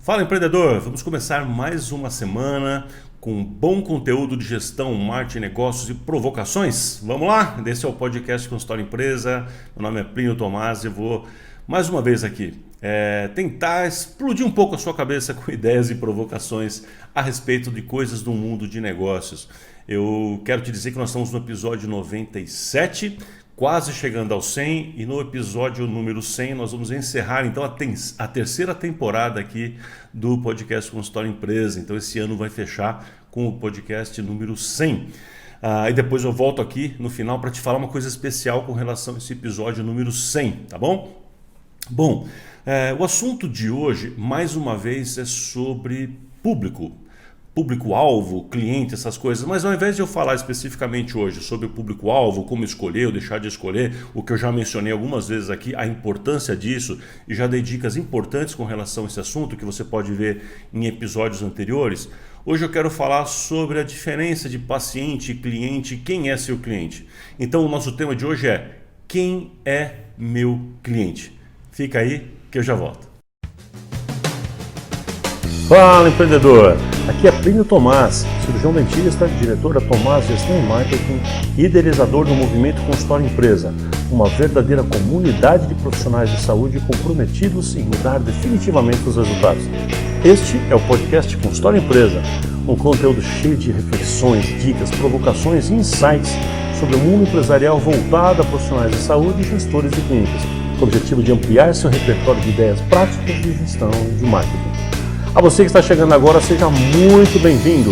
Fala empreendedor, vamos começar mais uma semana com bom conteúdo de gestão, marketing, negócios e provocações. Vamos lá? Esse é o podcast Consultório Empresa. Meu nome é Plínio Tomás e vou mais uma vez aqui tentar explodir um pouco a sua cabeça com ideias e provocações a respeito de coisas do mundo de negócios. Eu quero te dizer que nós estamos no episódio 97, quase chegando ao 100, e no episódio número 100 nós vamos encerrar então a terceira temporada aqui do podcast Consultório Empresa. Então esse ano vai fechar com o podcast número 100. E depois eu volto aqui no final para te falar uma coisa especial com relação a esse episódio número 100, tá bom? Bom, o assunto de hoje, mais uma vez, é sobre público-alvo, cliente, essas coisas. Mas ao invés de eu falar especificamente hoje sobre o público-alvo, como escolher ou deixar de escolher, o que eu já mencionei algumas vezes aqui, a importância disso, e já dei dicas importantes com relação a esse assunto, que você pode ver em episódios anteriores. Hoje eu quero falar sobre a diferença de paciente e cliente, quem é seu cliente. Então o nosso tema de hoje é: quem é meu cliente? Fica aí que eu já volto. Fala empreendedor, aqui é Plínio Tomás, cirurgião dentista, diretor da Tomás Gestão e Marketing e idealizador do movimento Consultório Empresa, uma verdadeira comunidade de profissionais de saúde comprometidos em mudar definitivamente os resultados. Este é o podcast Consultório Empresa, um conteúdo cheio de reflexões, dicas, provocações e insights sobre o mundo empresarial voltado a profissionais de saúde e gestores de clínicas, com o objetivo de ampliar seu repertório de ideias práticas de gestão e de marketing. A você que está chegando agora, seja muito bem-vindo.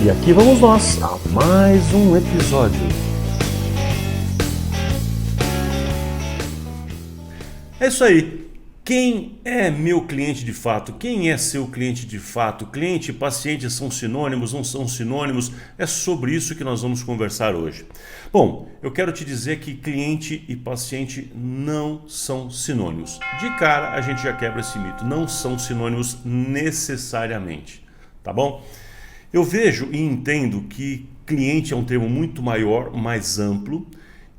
E aqui vamos nós a mais um episódio. É isso aí. Quem é meu cliente de fato? Quem é seu cliente de fato? Cliente e paciente são sinônimos, não são sinônimos? É sobre isso que nós vamos conversar hoje. Bom, eu quero te dizer que cliente e paciente não são sinônimos. De cara, a gente já quebra esse mito. Não são sinônimos necessariamente, tá bom? Eu vejo e entendo que cliente é um termo muito maior, mais amplo,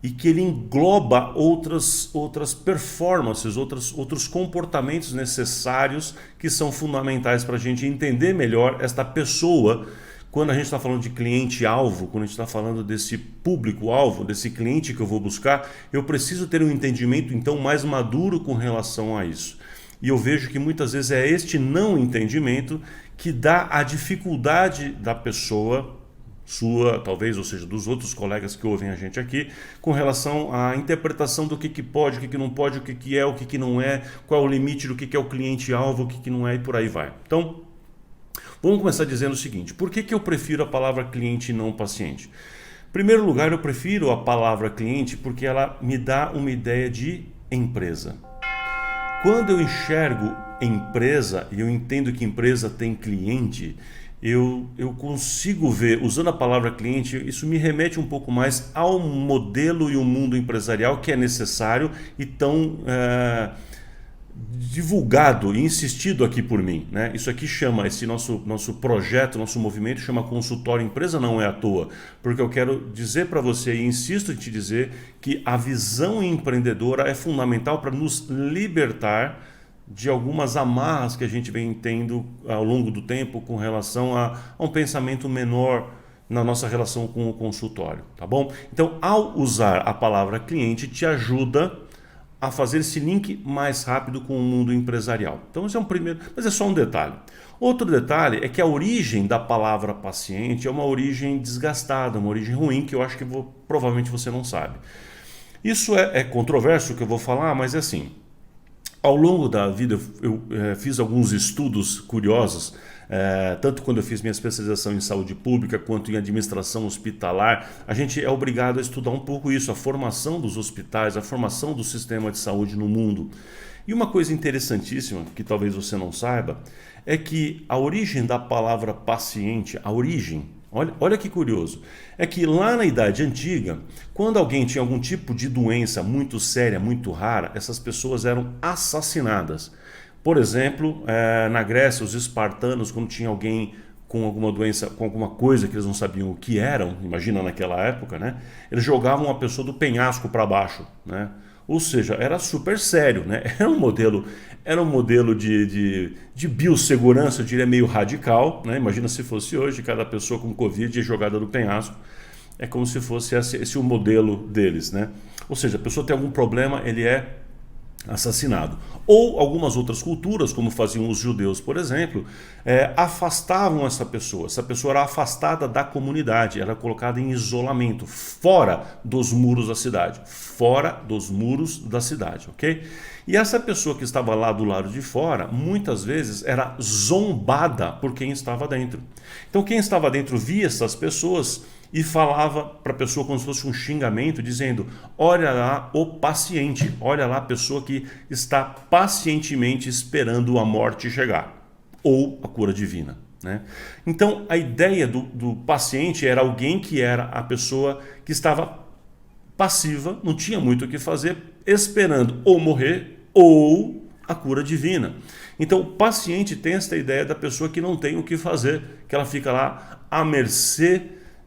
e que ele engloba outras performances, outros comportamentos necessários que são fundamentais para a gente entender melhor esta pessoa. Quando a gente está falando de cliente-alvo, quando a gente está falando desse público-alvo, desse cliente que eu vou buscar, eu preciso ter um entendimento então mais maduro com relação a isso. E eu vejo que muitas vezes é este não entendimento que dá a dificuldade da pessoa, sua, talvez, ou seja, dos outros colegas que ouvem a gente aqui, com relação à interpretação do que pode, o que não pode, o que é, o que não é, qual é o limite do que é o cliente-alvo, o que não é, e por aí vai. Então, vamos começar dizendo o seguinte: por que eu prefiro a palavra cliente e não paciente? Em primeiro lugar, eu prefiro a palavra cliente porque ela me dá uma ideia de empresa. Quando eu enxergo empresa e eu entendo que empresa tem cliente, eu consigo ver, usando a palavra cliente, isso me remete um pouco mais ao modelo e o mundo empresarial que é necessário e tão divulgado e insistido aqui por mim, né? Isso aqui chama, esse nosso projeto, nosso movimento chama Consultório Empresa, não é à toa, porque eu quero dizer para você e insisto em te dizer que a visão empreendedora é fundamental para nos libertar de algumas amarras que a gente vem tendo ao longo do tempo com relação a um pensamento menor na nossa relação com o consultório, tá bom? Então, ao usar a palavra cliente, te ajuda a fazer esse link mais rápido com o mundo empresarial. Então, esse é um primeiro, mas é só um detalhe. Outro detalhe é que a origem da palavra paciente é uma origem desgastada, uma origem ruim, que eu acho que provavelmente você não sabe. Isso é controverso o que eu vou falar, mas é assim. Ao longo da vida eu fiz alguns estudos curiosos, tanto quando eu fiz minha especialização em saúde pública quanto em administração hospitalar. A gente é obrigado a estudar um pouco isso, a formação dos hospitais, a formação do sistema de saúde no mundo. E uma coisa interessantíssima, que talvez você não saiba, é que a origem da palavra paciente, a origem, olha que curioso, é que lá na Idade Antiga, quando alguém tinha algum tipo de doença muito séria, muito rara, essas pessoas eram assassinadas. Por exemplo, na Grécia, os espartanos, quando tinha alguém com alguma doença, com alguma coisa que eles não sabiam o que eram, imagina naquela época, né? Eles jogavam a pessoa do penhasco para baixo, né? Ou seja, era super sério, né? Era um modelo de biossegurança, eu diria, meio radical, né? Imagina se fosse hoje, cada pessoa com Covid é jogada do penhasco. É como se fosse esse o modelo deles, né? Ou seja, a pessoa tem algum problema, ele é assassinado. Ou algumas outras culturas, como faziam os judeus, por exemplo, afastavam essa pessoa. Essa pessoa era afastada da comunidade, era colocada em isolamento, fora dos muros da cidade. Fora dos muros da cidade, ok? E essa pessoa que estava lá do lado de fora, muitas vezes era zombada por quem estava dentro. Então quem estava dentro via essas pessoas e falava para a pessoa como se fosse um xingamento, dizendo: olha lá o paciente, olha lá a pessoa que está pacientemente esperando a morte chegar, ou a cura divina, né? Então a ideia do paciente era alguém que era a pessoa que estava passiva, não tinha muito o que fazer, esperando ou morrer ou a cura divina. Então o paciente tem esta ideia da pessoa que não tem o que fazer, que ela fica lá à mercê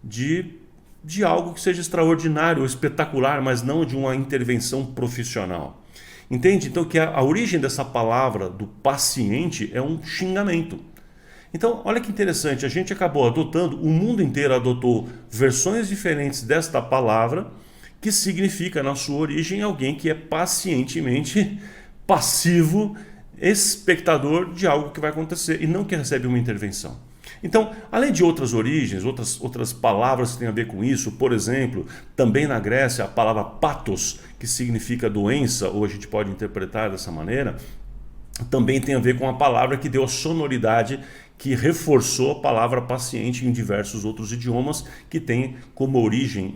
de algo que seja extraordinário ou espetacular, mas não de uma intervenção profissional. Entende? Então que a origem dessa palavra do paciente é um xingamento. Então, olha que interessante, a gente acabou adotando, o mundo inteiro adotou versões diferentes desta palavra, que significa, na sua origem, alguém que é pacientemente passivo, espectador de algo que vai acontecer e não que recebe uma intervenção. Então, além de outras origens, outras palavras que têm a ver com isso, por exemplo, também na Grécia a palavra pathos, que significa doença, ou a gente pode interpretar dessa maneira, também tem a ver com a palavra que deu a sonoridade, que reforçou a palavra paciente em diversos outros idiomas, que tem como origem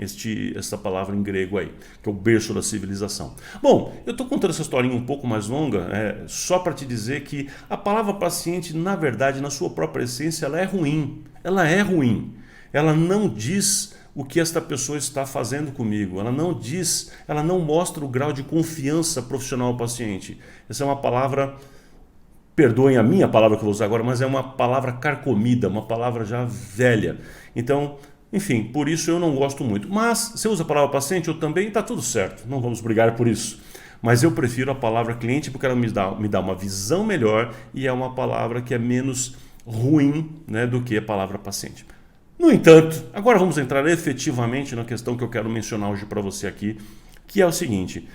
essa palavra em grego aí, que é o berço da civilização. Bom, eu estou contando essa historinha um pouco mais longa, só para te dizer que a palavra paciente, na verdade, na sua própria essência, ela é ruim. Ela é ruim. Ela não diz o que esta pessoa está fazendo comigo. Ela não diz, ela não mostra o grau de confiança profissional ao paciente. Essa é uma palavra, perdoem a minha palavra que eu vou usar agora, mas é uma palavra carcomida, uma palavra já velha. Então, enfim, por isso eu não gosto muito. Mas, se eu uso a palavra paciente, eu também, está tudo certo, não vamos brigar por isso. Mas eu prefiro a palavra cliente porque ela me dá uma visão melhor e é uma palavra que é menos ruim, né, do que a palavra paciente. No entanto, agora vamos entrar efetivamente na questão que eu quero mencionar hoje para você aqui, que é o seguinte: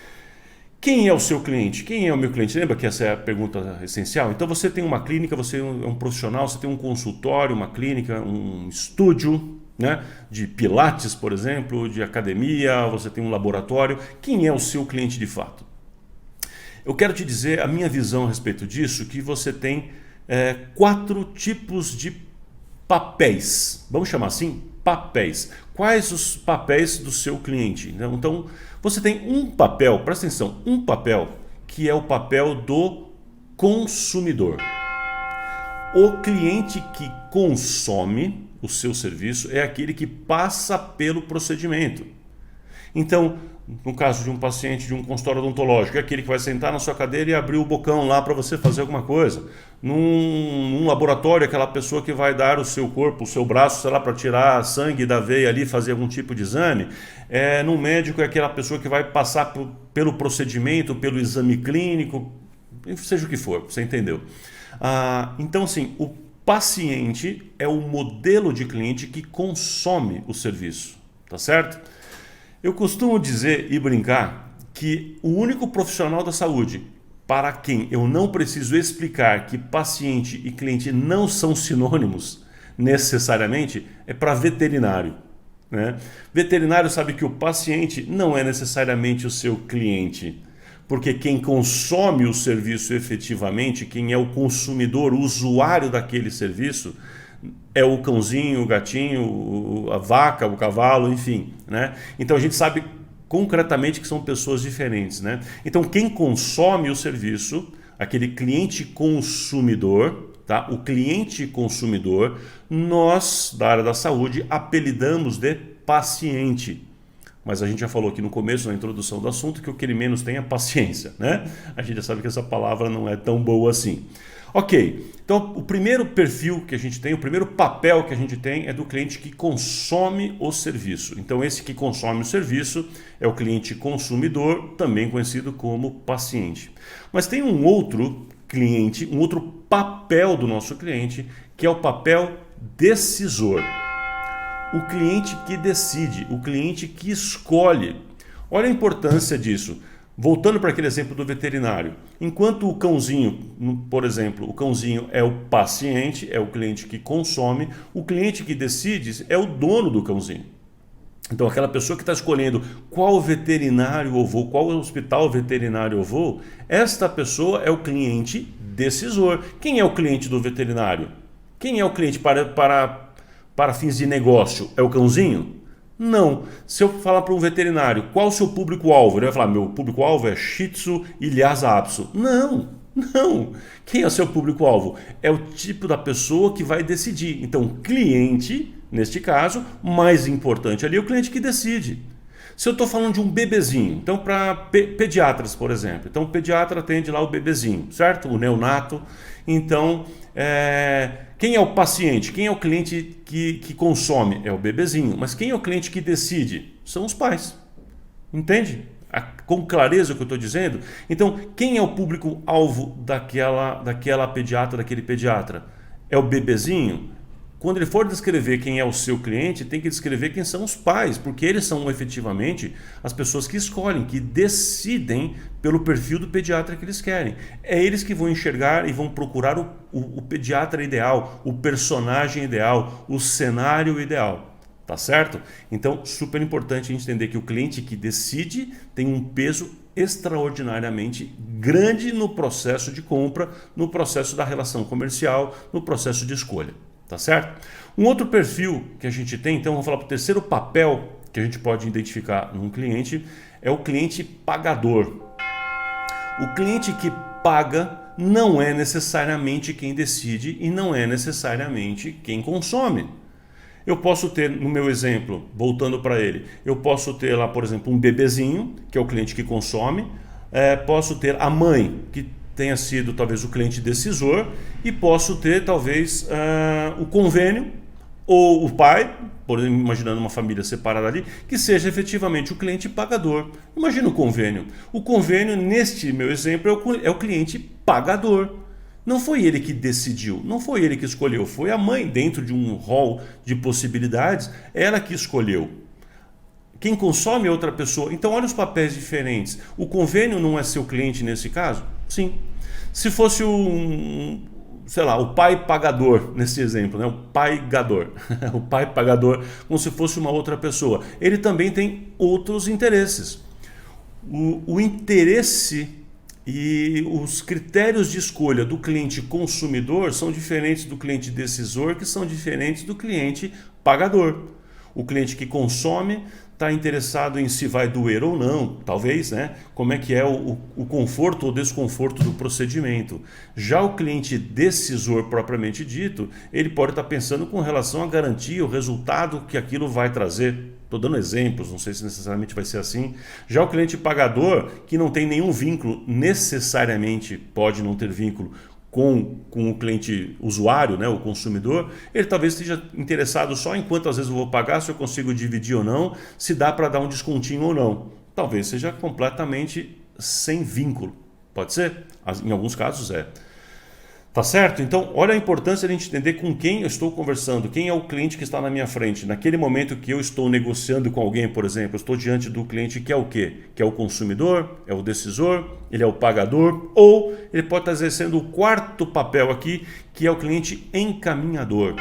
quem é o seu cliente? Quem é o meu cliente? Lembra que essa é a pergunta essencial? Então você tem uma clínica, você é um profissional, você tem um consultório, uma clínica, um estúdio, né, de pilates, por exemplo, de academia, você tem um laboratório. Quem é o seu cliente de fato? Eu quero te dizer a minha visão a respeito disso, que você tem 4 tipos de papéis. Vamos chamar assim? Papéis. Quais os papéis do seu cliente? Então, você tem um papel, presta atenção, um papel que é o papel do consumidor. O cliente que consome o seu serviço é aquele que passa pelo procedimento. Então, no caso de um paciente de um consultório odontológico, é aquele que vai sentar na sua cadeira e abrir o bocão lá para você fazer alguma coisa. Num laboratório, aquela pessoa que vai dar o seu corpo, o seu braço, sei lá, para tirar sangue da veia ali, fazer algum tipo de exame. Num médico, é aquela pessoa que vai passar pelo procedimento, pelo exame clínico, seja o que for, você entendeu? Então, assim, o paciente é o modelo de cliente que consome o serviço, tá certo? Eu costumo dizer e brincar que o único profissional da saúde para quem eu não preciso explicar que paciente e cliente não são sinônimos necessariamente é para veterinário, né? Veterinário sabe que o paciente não é necessariamente o seu cliente, porque quem consome o serviço efetivamente, quem é o consumidor, o usuário daquele serviço, é o cãozinho, o gatinho, a vaca, o cavalo, enfim, né? Então a gente sabe concretamente que são pessoas diferentes, né? Então quem consome o serviço, aquele cliente consumidor, tá? O cliente consumidor, nós da área da saúde apelidamos de paciente. Mas a gente já falou aqui no começo, na introdução do assunto, que o que ele menos tem é paciência, né? A gente já sabe que essa palavra não é tão boa assim. Ok, então o primeiro perfil que a gente tem, o primeiro papel que a gente tem é do cliente que consome o serviço. Então esse que consome o serviço é o cliente consumidor, também conhecido como paciente. Mas tem um outro cliente, um outro papel do nosso cliente, que é o papel decisor. O cliente que decide, o cliente que escolhe. Olha a importância disso. Voltando para aquele exemplo do veterinário, enquanto o cãozinho, por exemplo, o cãozinho é o paciente, é o cliente que consome, o cliente que decide é o dono do cãozinho. Então aquela pessoa que está escolhendo qual veterinário eu vou, qual hospital veterinário eu vou, esta pessoa é o cliente decisor. Quem é o cliente do veterinário? Quem é o cliente para fins de negócio? É o cãozinho? Não. Se eu falar para um veterinário, qual o seu público-alvo? Ele vai falar, meu público-alvo é Shih Tzu e Lhasa Apso. Não, não. Quem é o seu público-alvo? É o tipo da pessoa que vai decidir. Então, cliente, neste caso, mais importante ali é o cliente que decide. Se eu estou falando de um bebezinho, então para pediatras, por exemplo. Então o pediatra atende lá o bebezinho, certo? O neonato. Então, quem é o paciente? Quem é o cliente que consome? É o bebezinho. Mas quem é o cliente que decide? São os pais. Entende? Com clareza o que eu estou dizendo? Então, quem é o público-alvo daquela pediatra, daquele pediatra? É o bebezinho? Quando ele for descrever quem é o seu cliente, tem que descrever quem são os pais, porque eles são efetivamente as pessoas que escolhem, que decidem pelo perfil do pediatra que eles querem. É eles que vão enxergar e vão procurar o pediatra ideal, o personagem ideal, o cenário ideal. Tá certo? Então, super importante a gente entender que o cliente que decide tem um peso extraordinariamente grande no processo de compra, no processo da relação comercial, no processo de escolha. Tá certo? Um outro perfil que a gente tem, então vamos falar para o terceiro papel que a gente pode identificar num cliente, é o cliente pagador. O cliente que paga não é necessariamente quem decide e não é necessariamente quem consome. Eu posso ter, no meu exemplo, voltando para ele, eu posso ter lá, por exemplo, um bebezinho, que é o cliente que consome, posso ter a mãe, que tenha sido talvez o cliente decisor, e posso ter talvez o convênio ou o pai, imaginando uma família separada ali, que seja efetivamente o cliente pagador. Imagina o convênio. O convênio, neste meu exemplo, é o cliente pagador. Não foi ele que decidiu, não foi ele que escolheu, foi a mãe dentro de um rol de possibilidades, ela que escolheu. Quem consome é outra pessoa. Então olha os papéis diferentes. O convênio não é seu cliente nesse caso? Sim. Se fosse sei lá, o pai pagador, nesse exemplo, né? O pai gador, o pai pagador, como se fosse uma outra pessoa. Ele também tem outros interesses. O interesse e os critérios de escolha do cliente consumidor são diferentes do cliente decisor, que são diferentes do cliente pagador. O cliente que consome está interessado em se vai doer ou não, talvez, né? Como é que é o conforto ou desconforto do procedimento. Já o cliente decisor propriamente dito, ele pode estar pensando com relação à garantia, o resultado que aquilo vai trazer. Estou dando exemplos, não sei se necessariamente vai ser assim. Já o cliente pagador, que não tem nenhum vínculo, necessariamente pode não ter vínculo com o cliente usuário, né, o consumidor, ele talvez esteja interessado só em quantas vezes eu vou pagar, se eu consigo dividir ou não, se dá para dar um descontinho ou não. Talvez seja completamente sem vínculo. Pode ser? Em alguns casos é. Tá certo? Então, olha a importância de a gente entender com quem eu estou conversando, quem é o cliente que está na minha frente. Naquele momento que eu estou negociando com alguém, por exemplo, eu estou diante do cliente que é o quê? Que é o consumidor, é o decisor, ele é o pagador, ou ele pode estar exercendo o quarto papel aqui, que é o cliente encaminhador.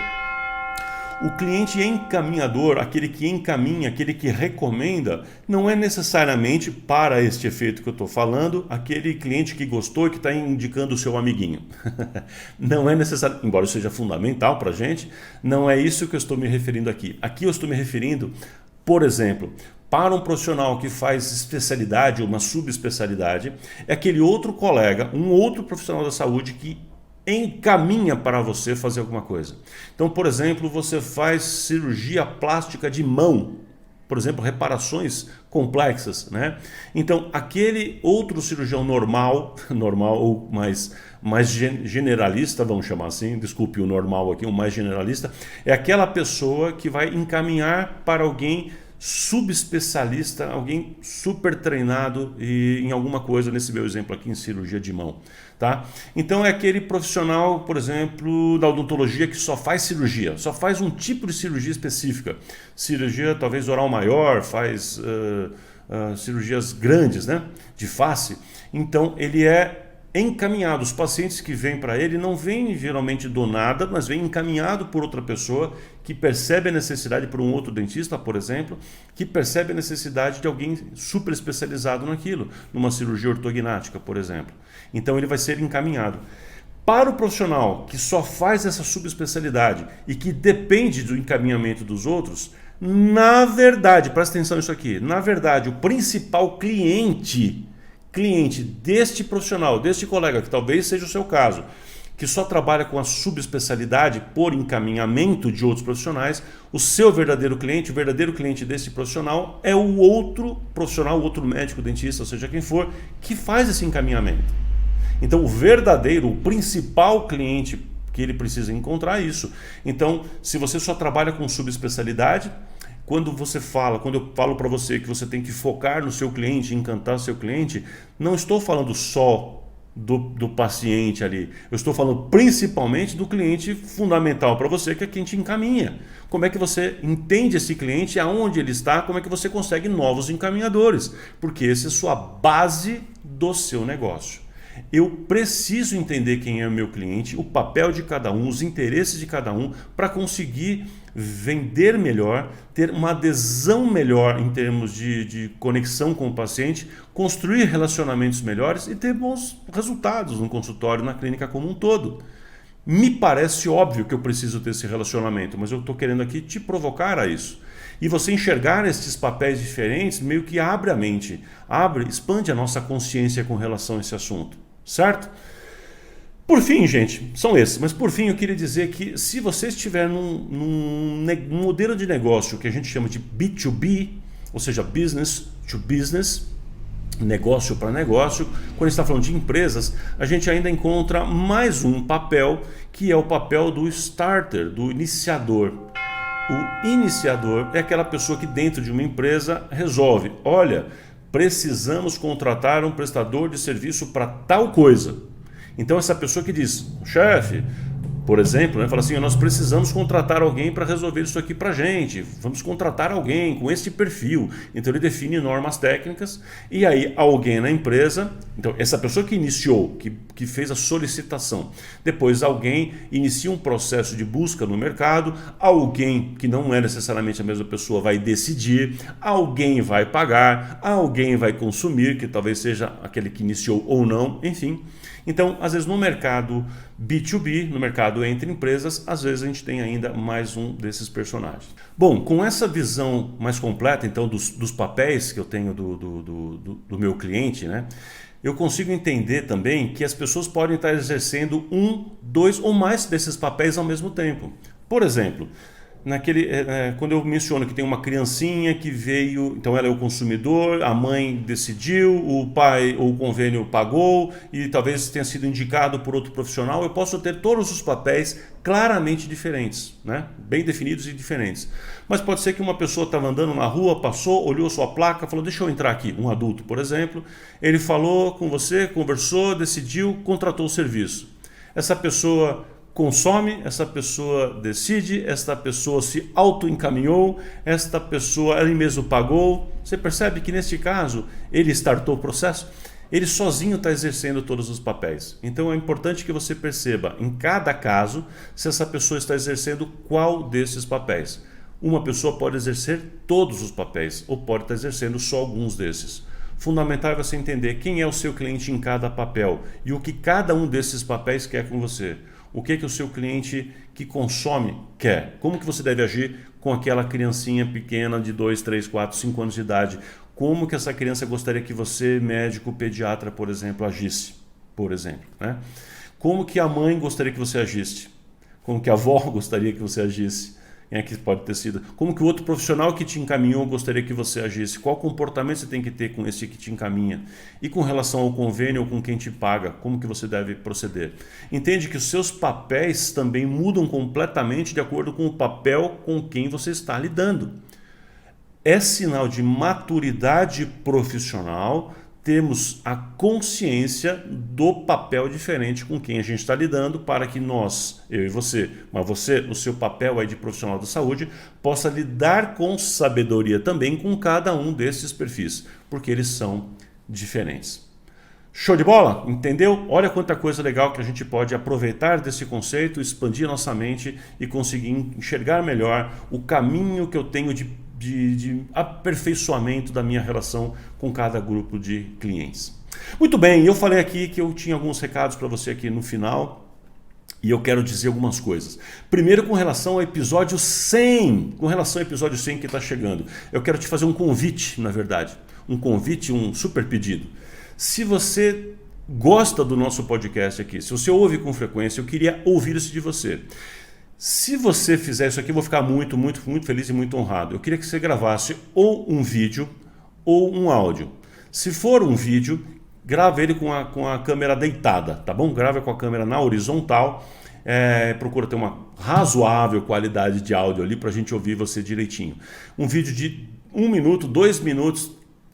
O cliente encaminhador, aquele que encaminha, aquele que recomenda, não é necessariamente para este efeito que eu estou falando, aquele cliente que gostou e que está indicando o seu amiguinho. Não é necessário, embora seja fundamental para a gente, não é isso que eu estou me referindo aqui. Aqui eu estou me referindo, por exemplo, para um profissional que faz especialidade ou uma subespecialidade, é aquele outro colega, um outro profissional da saúde que encaminha para você fazer alguma coisa. Então, por exemplo, você faz cirurgia plástica de mão. por exemplo, reparações complexas, né? Então, aquele outro cirurgião normal ou mais generalista, vamos chamar assim, desculpe o normal aqui, o mais generalista, é aquela pessoa que vai encaminhar para alguém subespecialista, alguém super treinado em alguma coisa, nesse meu exemplo aqui, em cirurgia de mão, tá? Então é aquele profissional, por exemplo, da odontologia que só faz cirurgia, só faz um tipo de cirurgia específica, cirurgia talvez oral maior, faz cirurgias grandes, né, de face. Então ele é encaminhado, os pacientes que vêm para ele não vêm geralmente do nada, mas vêm encaminhado por outra pessoa que percebe a necessidade, por um outro dentista, por exemplo, que percebe a necessidade de alguém super especializado naquilo, numa cirurgia ortognática, por exemplo. Então ele vai ser encaminhado. Para o profissional que só faz essa subespecialidade e que depende do encaminhamento dos outros, na verdade, presta atenção nisso aqui, na verdade o principal cliente deste profissional, deste colega, que talvez seja o seu caso, que só trabalha com a subespecialidade por encaminhamento de outros profissionais, o seu verdadeiro cliente, o verdadeiro cliente desse profissional é o outro profissional, o outro médico, dentista, seja quem for, que faz esse encaminhamento. Então o verdadeiro, o principal cliente que ele precisa encontrar é isso. Então, se você só trabalha com subespecialidade, quando eu falo para você que você tem que focar no seu cliente, encantar o seu cliente, não estou falando só do paciente ali, eu estou falando principalmente do cliente fundamental para você, que é quem te encaminha. Como é que você entende esse cliente, aonde ele está, como é que você consegue novos encaminhadores, porque essa é a sua base do seu negócio. Eu preciso entender quem é o meu cliente, o papel de cada um, os interesses de cada um, para conseguir vender melhor, ter uma adesão melhor em termos de conexão com o paciente, construir relacionamentos melhores e ter bons resultados no consultório, na clínica como um todo. Me parece óbvio que eu preciso ter esse relacionamento, mas eu estou querendo aqui te provocar a isso. E você enxergar esses papéis diferentes meio que abre a mente, expande a nossa consciência com relação a esse assunto, certo? Por fim, gente, são esses, mas por fim eu queria dizer que se você estiver num modelo de negócio que a gente chama de B2B, ou seja, business to business, negócio para negócio, quando a gente está falando de empresas, a gente ainda encontra mais um papel, que é o papel do starter, do iniciador. O iniciador é aquela pessoa que dentro de uma empresa resolve, olha, precisamos contratar um prestador de serviço para tal coisa. Então essa pessoa que diz, chefe, por exemplo, fala assim, nós precisamos contratar alguém para resolver isso aqui para a gente, vamos contratar alguém com este perfil. Então ele define normas técnicas e aí alguém na empresa, então essa pessoa que iniciou, que fez a solicitação, depois alguém inicia um processo de busca no mercado, alguém que não é necessariamente a mesma pessoa vai decidir, alguém vai pagar, alguém vai consumir, que talvez seja aquele que iniciou ou não, enfim. Então, às vezes no mercado B2B, no mercado entre empresas, às vezes a gente tem ainda mais um desses personagens. Bom, com essa visão mais completa, então, dos papéis que eu tenho do meu cliente, né, eu consigo entender também que as pessoas podem estar exercendo um, dois ou mais desses papéis ao mesmo tempo. Por exemplo, quando eu menciono que tem uma criancinha que veio, então ela é o consumidor, a mãe decidiu, o pai ou o convênio pagou e talvez tenha sido indicado por outro profissional, eu posso ter todos os papéis claramente diferentes, né? Bem definidos e diferentes. Mas pode ser que uma pessoa estava andando na rua, passou, olhou sua placa, falou, deixa eu entrar aqui, um adulto, por exemplo, ele falou com você, conversou, decidiu, contratou o serviço. Essa pessoa consome, essa pessoa decide, esta pessoa se auto-encaminhou, esta pessoa ele mesmo pagou. Você percebe que neste caso ele startou o processo? Ele sozinho está exercendo todos os papéis. Então é importante que você perceba em cada caso se essa pessoa está exercendo qual desses papéis. Uma pessoa pode exercer todos os papéis ou pode estar exercendo só alguns desses. Fundamental é você entender quem é o seu cliente em cada papel e o que cada um desses papéis quer com você. O que o seu cliente que consome quer? Como que você deve agir com aquela criancinha pequena de 2, 3, 4, 5 anos de idade? Como que essa criança gostaria que você, médico, pediatra, por exemplo, agisse? Por exemplo, né? Como que a mãe gostaria que você agisse? Como que a avó gostaria que você agisse? Quem é que pode ter sido? Como que o outro profissional que te encaminhou gostaria que você agisse? Qual comportamento você tem que ter com esse que te encaminha? E com relação ao convênio ou com quem te paga, como que você deve proceder? Entende que os seus papéis também mudam completamente de acordo com o papel com quem você está lidando. É sinal de maturidade profissional termos a consciência do papel diferente com quem a gente está lidando, para que nós, eu e você, mas você, no seu papel aí de profissional da saúde, possa lidar com sabedoria também com cada um desses perfis, porque eles são diferentes. Show de bola? Entendeu? Olha quanta coisa legal que a gente pode aproveitar desse conceito, expandir nossa mente e conseguir enxergar melhor o caminho que eu tenho de aperfeiçoamento da minha relação com cada grupo de clientes. Muito bem, eu falei aqui que eu tinha alguns recados para você aqui no final e eu quero dizer algumas coisas. Primeiro, com relação ao episódio 100, que está chegando, eu quero te fazer um convite, na verdade, um super pedido. Se você gosta do nosso podcast aqui, se você ouve com frequência, eu queria ouvir isso de você. Se você fizer isso aqui, eu vou ficar muito, muito, muito feliz e muito honrado. Eu queria que você gravasse ou um vídeo ou um áudio. Se for um vídeo, grave ele com a câmera deitada, tá bom? Grave com a câmera na horizontal. Procura ter uma razoável qualidade de áudio ali para a gente ouvir você direitinho. Um vídeo de 1 minuto, 2 minutos,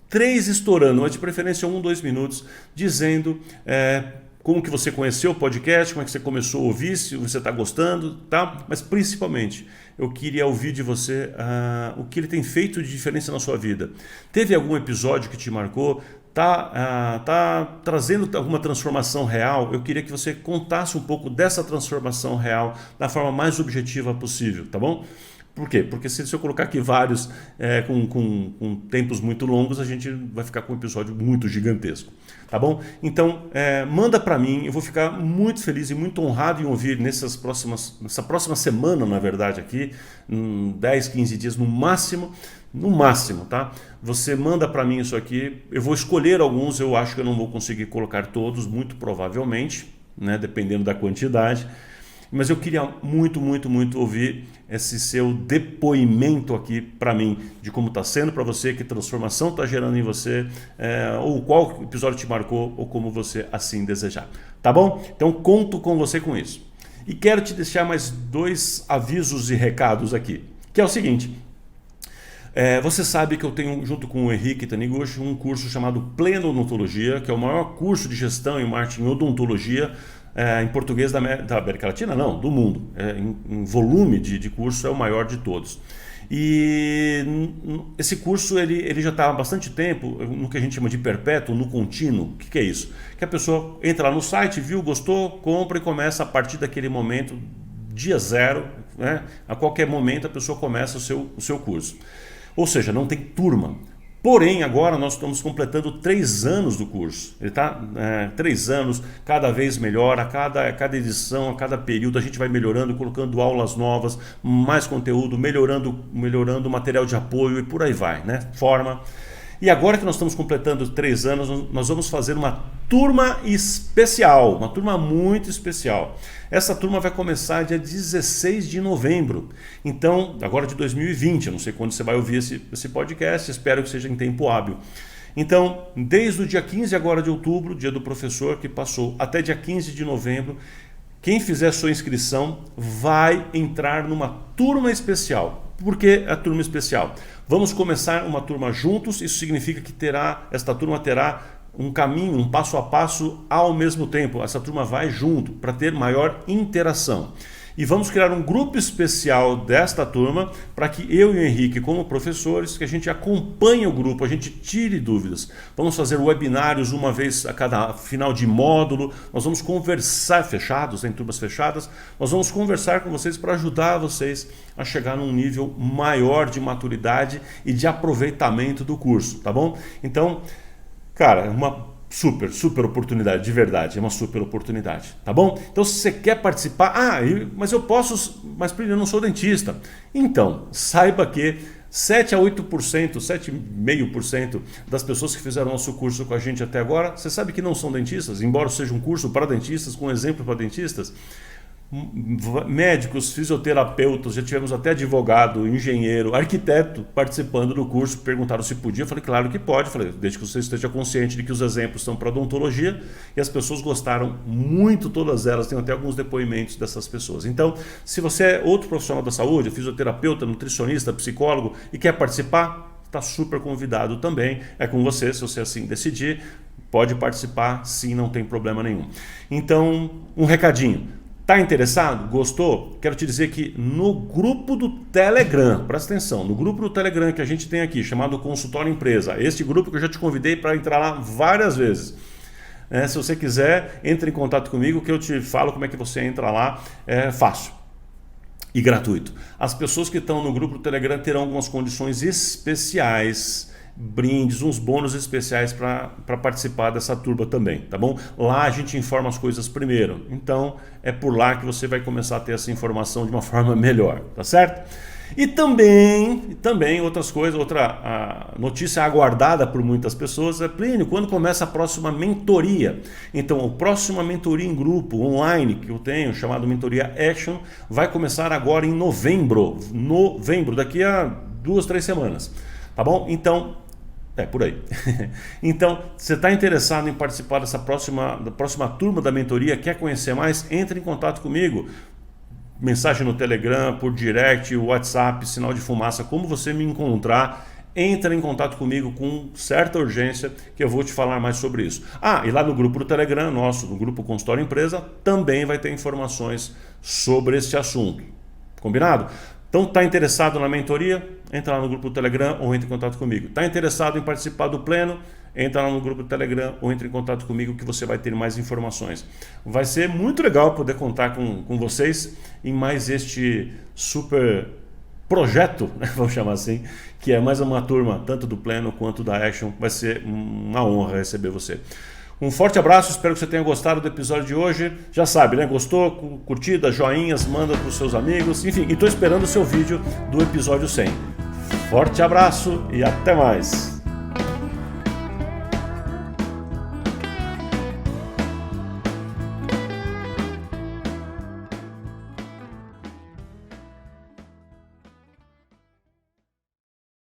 3 estourando, mas de preferência 1, 2 minutos, dizendo como que você conheceu o podcast, como é que você começou a ouvir, se você está gostando, tá? Mas principalmente, eu queria ouvir de você o que ele tem feito de diferença na sua vida. Teve algum episódio que te marcou? Tá trazendo alguma transformação real? Eu queria que você contasse um pouco dessa transformação real da forma mais objetiva possível, tá bom? Por quê? Porque se eu colocar aqui vários com tempos muito longos, a gente vai ficar com um episódio muito gigantesco, tá bom? Então, manda para mim, eu vou ficar muito feliz e muito honrado em ouvir nessa próxima semana, na verdade, aqui, 10, 15 dias no máximo, tá? Você manda para mim isso aqui, eu vou escolher alguns, eu acho que eu não vou conseguir colocar todos, muito provavelmente, né? Dependendo da quantidade. Mas eu queria muito, muito, muito ouvir esse seu depoimento aqui para mim, de como está sendo para você, que transformação está gerando em você, ou qual episódio te marcou, ou como você assim desejar. Tá bom? Então conto com você com isso. E quero te deixar mais 2 avisos e recados aqui, que é o seguinte. Você sabe que eu tenho, junto com o Henrique Taniguchi, um curso chamado Pleno Odontologia, que é o maior curso de gestão e marketing em odontologia, em português da América Latina, não, do mundo. Em volume de curso é o maior de todos. E esse curso ele já está há bastante tempo no que a gente chama de perpétuo, no contínuo. O que é isso? Que a pessoa entra lá no site, viu, gostou, compra e começa a partir daquele momento, dia zero, né? A qualquer momento a pessoa começa o seu curso. Ou seja, não tem turma. Porém, agora nós estamos completando 3 anos do curso. Ele está 3 anos, cada vez melhor, a cada edição, a cada período a gente vai melhorando, colocando aulas novas, mais conteúdo, melhorando o material de apoio e por aí vai, né? Forma. E agora que nós estamos completando 3 anos, nós vamos fazer uma turma especial, uma turma muito especial. Essa turma vai começar dia 16 de novembro, então, agora de 2020, eu não sei quando você vai ouvir esse podcast, espero que seja em tempo hábil. Então, desde o dia 15 agora de outubro, dia do professor que passou, até dia 15 de novembro, quem fizer sua inscrição vai entrar numa turma especial. Por que a turma especial? Vamos começar uma turma juntos, isso significa que esta turma terá um caminho, um passo a passo ao mesmo tempo. Essa turma vai junto para ter maior interação. E vamos criar um grupo especial desta turma para que eu e o Henrique, como professores, que a gente acompanhe o grupo, a gente tire dúvidas. Vamos fazer webinários uma vez a cada final de módulo, nós vamos conversar fechados, em turmas fechadas, nós vamos conversar com vocês para ajudar vocês a chegar num nível maior de maturidade e de aproveitamento do curso, tá bom? Então, cara, é uma super oportunidade, de verdade, é uma super oportunidade, tá bom? Então, se você quer participar, mas eu posso, mas eu não sou dentista. Então, saiba que 7 a 8%, 7,5% das pessoas que fizeram nosso curso com a gente até agora, você sabe que não são dentistas, embora seja um curso para dentistas, com exemplo para dentistas. médicos, fisioterapeutas, já tivemos até advogado, engenheiro, arquiteto participando do curso, perguntaram se podia, eu falei, claro que pode, falei, desde que você esteja consciente de que os exemplos são para odontologia, e as pessoas gostaram muito, todas elas, tem até alguns depoimentos dessas pessoas. Então, se você é outro profissional da saúde, fisioterapeuta, nutricionista, psicólogo e quer participar, está super convidado também, é com você, se você assim decidir, pode participar, sim, não tem problema nenhum. Então, um recadinho. Tá interessado? Gostou? Quero te dizer que no grupo do Telegram, presta atenção, no grupo do Telegram que a gente tem aqui, chamado Consultório Empresa, este grupo que eu já te convidei para entrar lá várias vezes. Se você quiser, entre em contato comigo que eu te falo como é que você entra lá, é fácil e gratuito. As pessoas que estão no grupo do Telegram terão algumas condições especiais, brindes, uns bônus especiais para participar dessa turma também, tá bom? Lá a gente informa as coisas primeiro, então é por lá que você vai começar a ter essa informação de uma forma melhor, tá certo? E também outras coisas, outra notícia aguardada por muitas pessoas é, Plínio, quando começa a próxima mentoria? Então, a próxima mentoria em grupo, online, que eu tenho, chamado Mentoria Action, vai começar agora em novembro, daqui a 2, 3 semanas, tá bom? Então, por aí. Então, você está interessado em participar da próxima turma da mentoria, quer conhecer mais? Entre em contato comigo. Mensagem no Telegram, por direct, WhatsApp, sinal de fumaça, como você me encontrar, entra em contato comigo com certa urgência que eu vou te falar mais sobre isso. E lá no grupo do Telegram, nosso, no grupo Consultório Empresa, também vai ter informações sobre este assunto. Combinado? Então, está interessado na mentoria? Entra lá no grupo do Telegram ou entre em contato comigo. Está interessado em participar do pleno? Entra lá no grupo do Telegram ou entre em contato comigo que você vai ter mais informações. Vai ser muito legal poder contar com vocês em mais este super projeto, né, vamos chamar assim, que é mais uma turma, tanto do pleno quanto da Action. Vai ser uma honra receber você. Um forte abraço, espero que você tenha gostado do episódio de hoje. Já sabe, né? Gostou? Curtida, joinhas, manda para os seus amigos. Enfim, e estou esperando o seu vídeo do episódio 100. Forte abraço e até mais!